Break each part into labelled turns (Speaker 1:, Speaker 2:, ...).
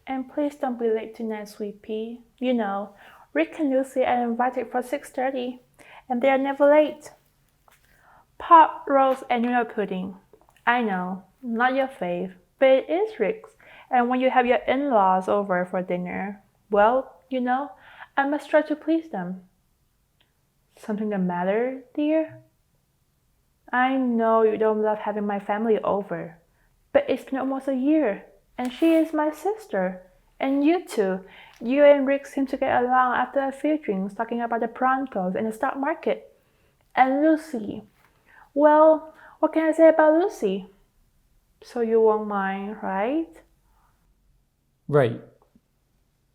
Speaker 1: And please don't be late tonight, sweet pea. You know, Rick and Lucy are invited for 6:30, and they are never late. Pot roast and noodle pudding. I know, not your fave, but it is Rick's. And when you have your in-laws over for dinner, well, you know, I must try to please them. Something the matter, dear? I know you don't love having my family over, but it's been almost a year, and she is my sister. And you two, you and Rick seem to get along after a few drinks talking about the Broncos and the stock market. And Lucy, well, what can I say about Lucy? So you won't mind, right?
Speaker 2: Right.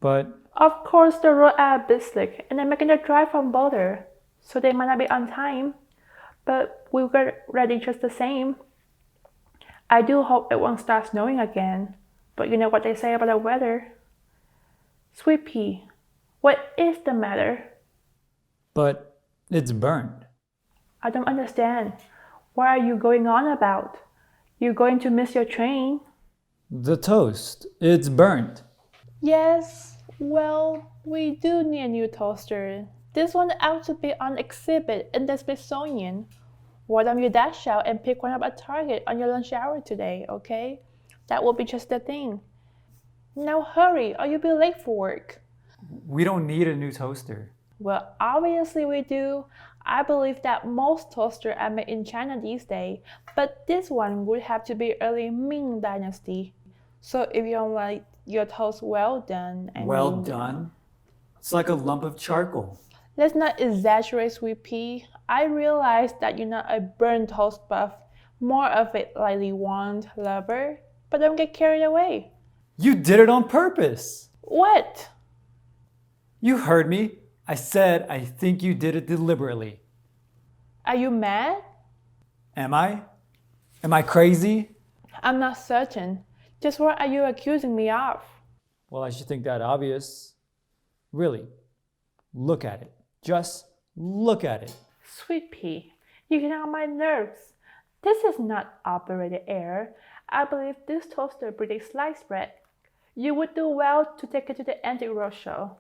Speaker 2: But
Speaker 1: Of course, the road are a bit slick, and they're making the drive from Boulder, so they might not be on time. But we'll get ready just the same. I do hope it won't start snowing again, but you know what they say about the weather. Sweet pea, what is the matter?
Speaker 2: but it's burned.
Speaker 1: I don't understand. What are you going on about? You're going to miss your train?
Speaker 2: The toast, it's burnt.
Speaker 1: Yes, well, we do need a new toaster. This one ought to be on exhibit in the Smithsonian. Why don't you dash out and pick one up at Target on your lunch hour today, okay? That will be just the thing. Now hurry, or you'll be late for work.
Speaker 2: We don't need a new toaster.
Speaker 1: Well, obviously we do. I believe that most toasters are made in China these days, but this one would have to be early Ming Dynasty. So if you don't like your toast well done,
Speaker 2: Well done. It's like a lump of charcoal.
Speaker 1: Let's not exaggerate, sweet pea. I realize that you're not a burnt toast buff, more of a lightly warmed lover, but don't get carried away.
Speaker 2: You did it on purpose.
Speaker 1: What?
Speaker 2: You heard me. I said I think you did it deliberately.
Speaker 1: Are you mad?
Speaker 2: Am I? Am I crazy?
Speaker 1: I'm not certain. Just what are you accusing me of?
Speaker 2: Well, I should think that obvious. Really, look at it. Just look at it.
Speaker 1: Sweet pea, you get on my nerves. This is not operated air. I believe this toaster predicts sliced bread. You would do well to take it to the Antique Roadshow.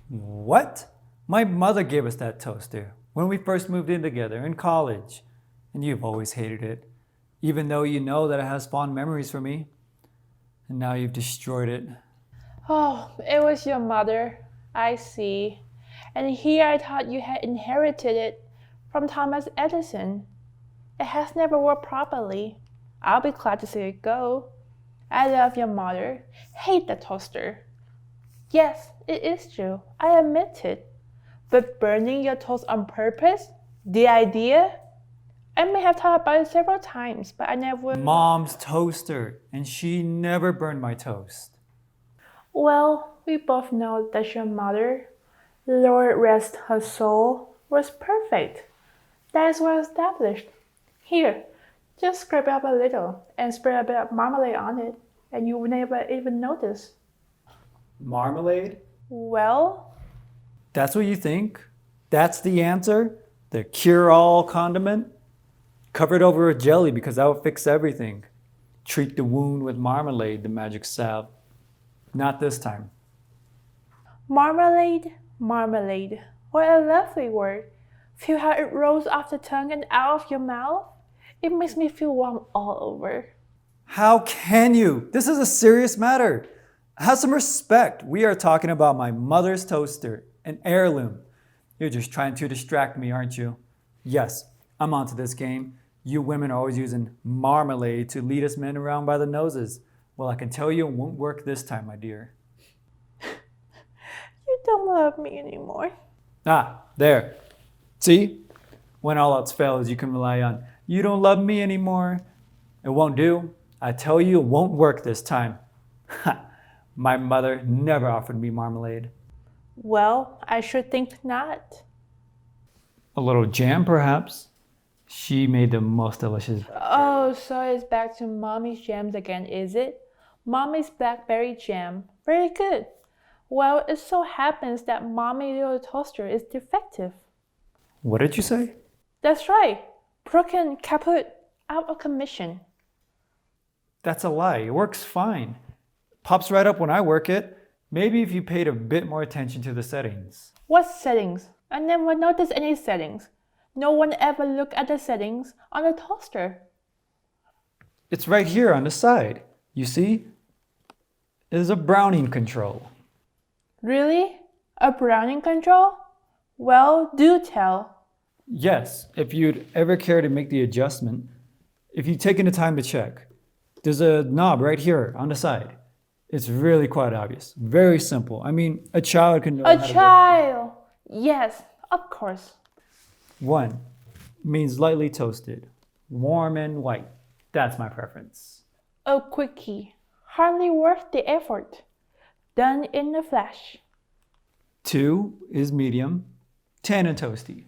Speaker 2: What? My mother gave us that toaster when we first moved in together in college. And you've always hated it, even though you know that it has fond memories for me. And now you've destroyed it.
Speaker 1: Oh, it was your mother. I see. And here I thought you had inherited it from Thomas Edison. It has never worked properly. I'll be glad to see it go. I love your mother. Hate the toaster. Yes, it is true. I admit it. But burning your toast on purpose? The idea? I may have thought about it several times, but I never...
Speaker 2: Mom's toaster, and she never burned my toast.
Speaker 1: Well, we both know that your mother, Lord rest her soul, was perfect. That is well established. Here, just scrape it up a little and spread a bit of marmalade on it, and you will never even notice.
Speaker 2: Marmalade?
Speaker 1: Well,
Speaker 2: That's what you think? That's the answer? The cure-all condiment? Cover it over with jelly because that will fix everything. Treat the wound with marmalade, the magic salve. Not this time.
Speaker 1: marmalade, marmalade. What a lovely word. Feel how it rolls off the tongue and out of your mouth? It makes me feel warm all over.
Speaker 2: How can you? This is a serious matter. Have some respect. We are talking about my mother's toaster, an heirloom. You're just trying to distract me, aren't you? Yes, I'm onto this game. You women are always using marmalade to lead us men around by the noses. Well, I can tell you it won't work this time, my dear.
Speaker 1: You don't love me anymore.
Speaker 2: Ah, there. See? When all else fails, you can rely on, you don't love me anymore. It won't do. I tell you, it won't work this time. My mother never offered me marmalade.
Speaker 1: Well, I should think not.
Speaker 2: A little jam, perhaps? She made the most delicious.
Speaker 1: Oh, so it's back to Mommy's jams again, is it? Mommy's blackberry jam. Very good. Well, it so happens that Mommy's little toaster is defective.
Speaker 2: What did you say?
Speaker 1: That's right. Broken, kaput, out of commission.
Speaker 2: That's a lie. It works fine. Pops right up when I work it. Maybe if you paid a bit more attention to the settings.
Speaker 1: What settings? I never noticed any settings. No one ever looked at the settings on the toaster.
Speaker 2: It's right here on the side. You see? It is a browning control.
Speaker 1: Really? A browning control? Well, do tell.
Speaker 2: Yes, if you'd ever care to make the adjustment, if you've taken the time to check, there's a knob right here on the side. It's really quite obvious. Very simple. I mean, a child can know how
Speaker 1: A
Speaker 2: to
Speaker 1: child! Yes, of course.
Speaker 2: 1 means lightly toasted, warm and white. That's my preference.
Speaker 1: A quickie. Hardly worth the effort. Done in a flash.
Speaker 2: 2 is medium, tan and toasty.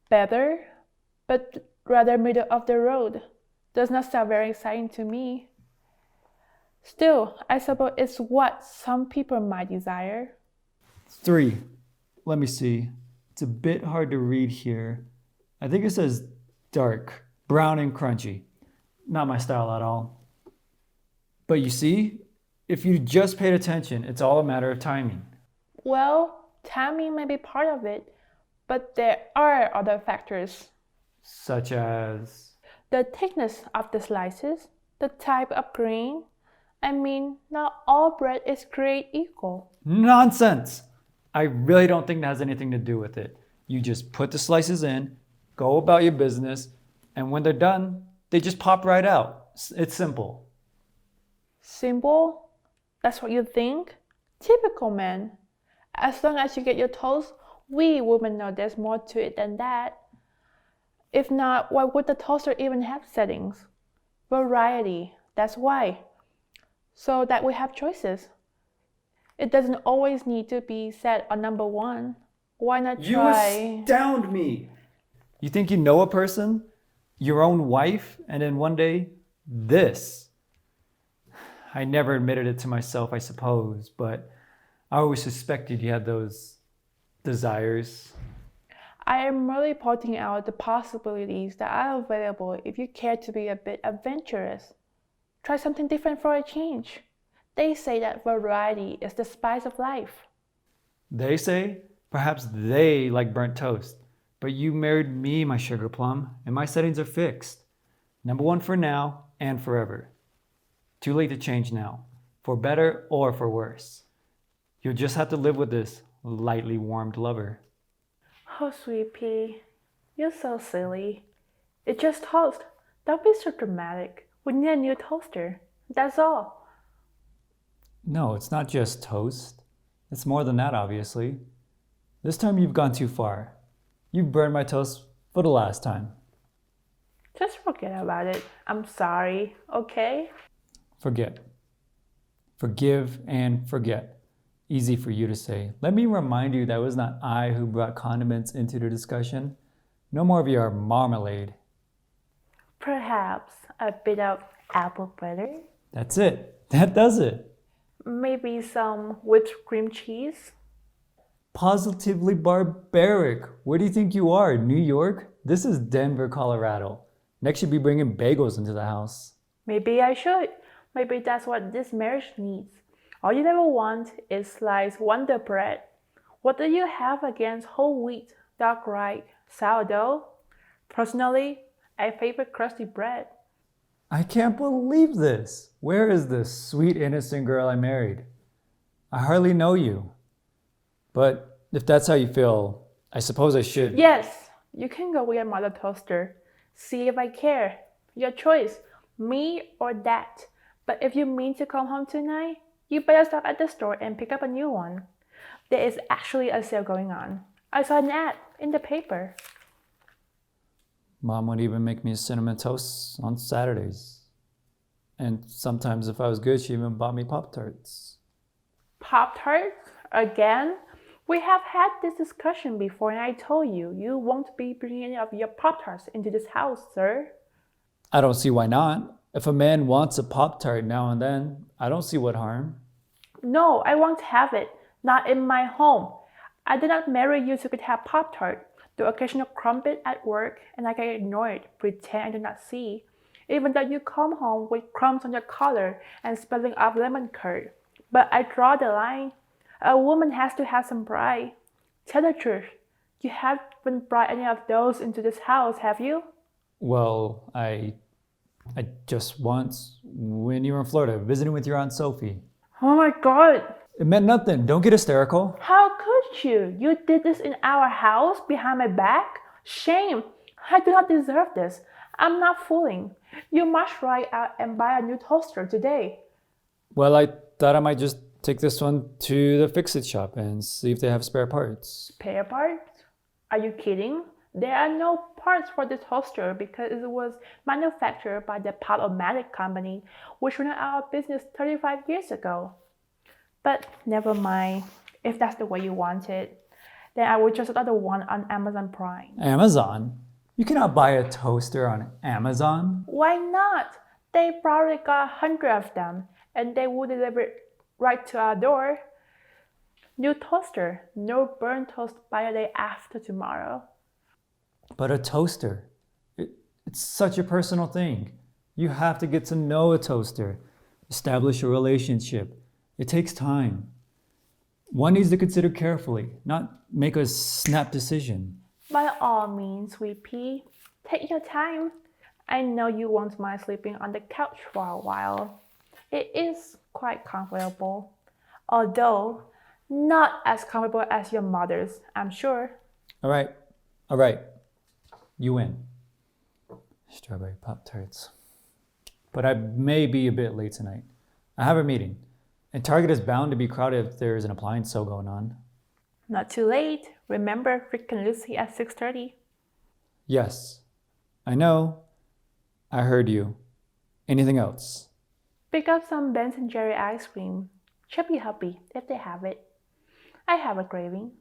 Speaker 1: Better, but rather middle of the road. Does not sound very exciting to me. Still, I suppose it's what some people might desire.
Speaker 2: 3, let me see. It's a bit hard to read here. I think it says dark, brown and crunchy. Not my style at all. But you see, if you just paid attention, it's all a matter of timing.
Speaker 1: Well, timing may be part of it, but there are other factors.
Speaker 2: Such as...
Speaker 1: The thickness of the slices, the type of grain. I mean, not all bread is created equal.
Speaker 2: Nonsense! I really don't think that has anything to do with it. You just put the slices in, go about your business, and when they're done, they just pop right out. It's simple.
Speaker 1: Simple? That's what you think? Typical man. As long as you get your toast, we women know there's more to it than that. If not, why would the toaster even have settings? Variety, that's why. So that we have choices. It doesn't always need to be set on number 1. Why not try?
Speaker 2: You astound me! You think you know a person? Your own wife? And then one day, this. I never admitted it to myself, I suppose, but I always suspected you had those desires.
Speaker 1: I am merely pointing out the possibilities that are available if you care to be a bit adventurous. Try something different for a change. They say that variety is the spice of life.
Speaker 2: They say? Perhaps they like burnt toast. But you married me, my sugar plum, and my settings are fixed. Number 1 for now and forever. Too late to change now, for better or for worse. You'll just have to live with this lightly warmed lover.
Speaker 1: Oh, sweet pea, you're so silly. It's just toast. Don't be so dramatic. We need a new toaster. That's all.
Speaker 2: No, it's not just toast. It's more than that, obviously. This time you've gone too far. You burned my toast for the last time.
Speaker 1: Just forget about it. I'm sorry, okay?
Speaker 2: Forget. Forgive and forget. Easy for you to say. Let me remind you that it was not I who brought condiments into the discussion. No more of your marmalade.
Speaker 1: Perhaps a bit of apple butter?
Speaker 2: That's it. That does it.
Speaker 1: Maybe some whipped cream cheese?
Speaker 2: Positively barbaric. Where do you think you are? New York? This is Denver, Colorado. Next you'll be bringing bagels into the house.
Speaker 1: Maybe I should. Maybe that's what this marriage needs. All you ever want is sliced Wonder Bread. What do you have against whole wheat, dark rye, sourdough? Personally, I favor crusty bread.
Speaker 2: I can't believe this. Where is this sweet, innocent girl I married? I hardly know you. But if that's how you feel, I suppose I should.
Speaker 1: Yes, you can go with your mother toaster. See if I care. Your choice, me or that. But if you mean to come home tonight, you better stop at the store and pick up a new one. There is actually a sale going on. I saw an ad in the paper.
Speaker 2: Mom would even make me a cinnamon toast on Saturdays. And sometimes if I was good, she even bought me Pop-Tarts.
Speaker 1: Pop-Tarts? Again? We have had this discussion before and I told you, you won't be bringing any of your Pop-Tarts into this house, sir.
Speaker 2: I don't see why not. If a man wants a Pop-Tart now and then, I don't see what harm.
Speaker 1: No, I won't have it. Not in my home. I did not marry you so you could have Pop-Tart. The occasional crumpet at work and I can ignore it, pretend I do not see. even though you come home with crumbs on your collar and spilling of lemon curd. But I draw the line. A woman has to have some pride. Tell the truth. You haven't brought any of those into this house, have you?
Speaker 2: Well, I just once, when you were in Florida, visiting with your Aunt Sophie.
Speaker 1: Oh my god.
Speaker 2: It meant nothing. Don't get hysterical.
Speaker 1: How could you? You did this in our house behind my back? Shame. I do not deserve this. I'm not fooling. You must write out and buy a new toaster today.
Speaker 2: Well, I thought I might just take this one to the fix-it shop and see if they have spare parts.
Speaker 1: Spare parts? Are you kidding? There are no parts for this toaster because it was manufactured by the Podomatic company, which went out of business 35 years ago. But never mind. If that's the way you want it, then I will just order one on Amazon Prime.
Speaker 2: Amazon? You cannot buy a toaster on Amazon.
Speaker 1: Why not? They probably got 100 of them, and they will deliver it right to our door. New toaster, no burnt toast by the day after tomorrow.
Speaker 2: But a toaster, it's such a personal thing. You have to get to know a toaster, establish a relationship. It takes time. One needs to consider carefully, not make a snap decision.
Speaker 1: By all means, sweet pea, take your time. I know you won't mind sleeping on the couch for a while. It is quite comfortable, although not as comfortable as your mother's, I'm sure.
Speaker 2: All right. You win. Strawberry Pop-Tarts. But I may be a bit late tonight. I have a meeting, and Target is bound to be crowded if there is an appliance sale going on.
Speaker 1: Not too late. Remember Rick and Lucy at 6:30.
Speaker 2: Yes, I know. I heard you. Anything else?
Speaker 1: Pick up some Ben and Jerry ice cream. Chubby Hubby, if they have it. I have a craving.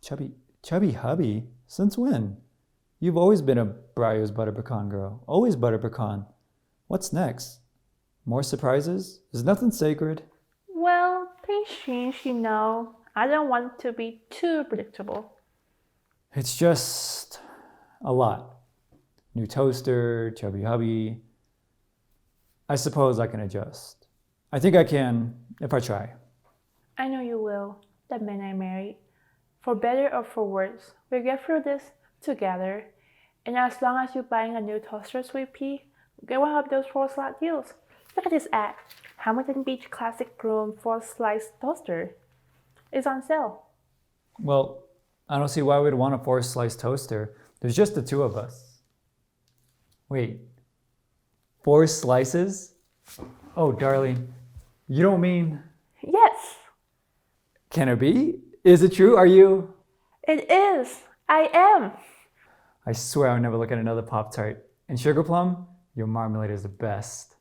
Speaker 2: Chubby Hubby? Since when? You've always been a Brier's butter pecan girl. Always butter pecan. What's next? More surprises? Is nothing sacred?
Speaker 1: Well, things change, you know. I don't want to be too predictable.
Speaker 2: It's just a lot. New toaster, Chubby Hubby. I suppose I can adjust. I think I can if I try.
Speaker 1: I know you will, the man I married. For better or for worse, we'll get through this together. And as long as you're buying a new toaster, sweet pea, get one of those 4-slot deals. Look at this ad. Hamilton Beach Classic Chrome 4-slice toaster. It's on sale.
Speaker 2: Well, I don't see why we'd want a 4-slice toaster. There's just the two of us. Wait, 4 slices? Oh, darling, you don't mean...
Speaker 1: Yes,
Speaker 2: Can it be? Is it true? Are you?
Speaker 1: it is. I am.
Speaker 2: I swear I'll never look at another Pop-Tart. And Sugar Plum, your marmalade is the best.